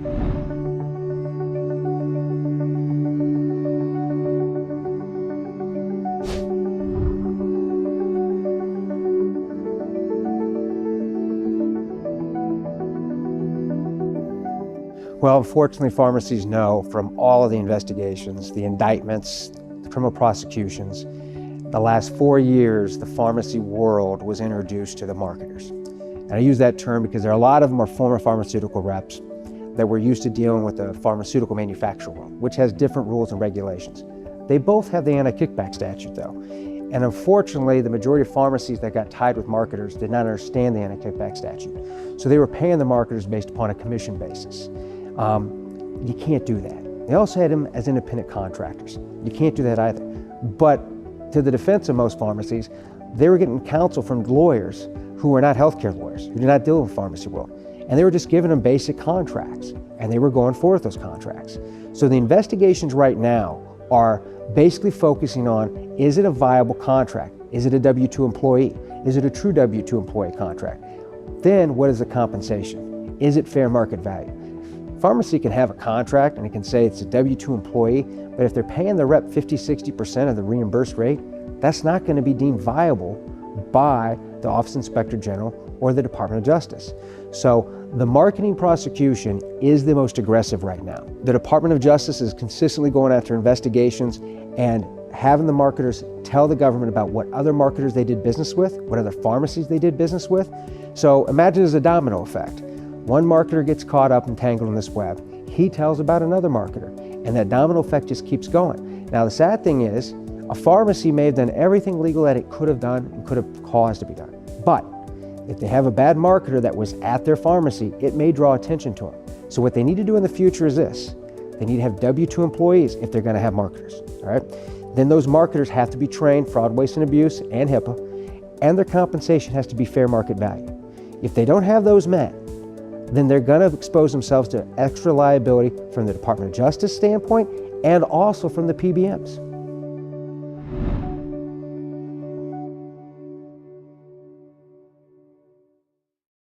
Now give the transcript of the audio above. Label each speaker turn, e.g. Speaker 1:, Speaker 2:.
Speaker 1: Well, unfortunately, pharmacies know from all of the investigations, the indictments, the criminal prosecutions, the last 4 years, the pharmacy world was introduced to the marketers. And I use that term because there are a lot of them are former pharmaceutical reps that were used to dealing with the pharmaceutical manufacturer world, which has different rules and regulations. They both have the anti-kickback statute though. And unfortunately, the majority of pharmacies that got tied with marketers did not understand the anti-kickback statute. So they were paying the marketers based upon a commission basis. You can't do that. They also had them as independent contractors. You can't do that either. But to the defense of most pharmacies, they were getting counsel from lawyers who were not healthcare lawyers, who did not deal with the pharmacy world. And they were just giving them basic contracts, and they were going forth those contracts. So the investigations right now are basically focusing on, is it a viable contract? Is it a W-2 employee? Is it a true W-2 employee contract? Then what is the compensation? Is it fair market value? Pharmacy can have a contract and it can say it's a W-2 employee, but if they're paying the rep 50-60% of the reimbursed rate, that's not going to be deemed viable by the Office of Inspector General or the Department of Justice. So the marketing prosecution is the most aggressive right now. The Department of Justice is consistently going after investigations and having the marketers tell the government about what other marketers they did business with, what other pharmacies they did business with. So imagine there's a domino effect. One marketer gets caught up and tangled in this web. He tells about another marketer, and that domino effect just keeps going. Now, the sad thing is, a pharmacy may have done everything legal that it could have done and could have caused to be done. But if they have a bad marketer that was at their pharmacy, it may draw attention to them. So what they need to do in the future is this. They need to have W-2 employees if they're going to have marketers, all right? Then those marketers have to be trained, fraud, waste, and abuse, and HIPAA, and their compensation has to be fair market value. If they don't have those met, then they're going to expose themselves to extra liability from the Department of Justice standpoint and also from the PBMs.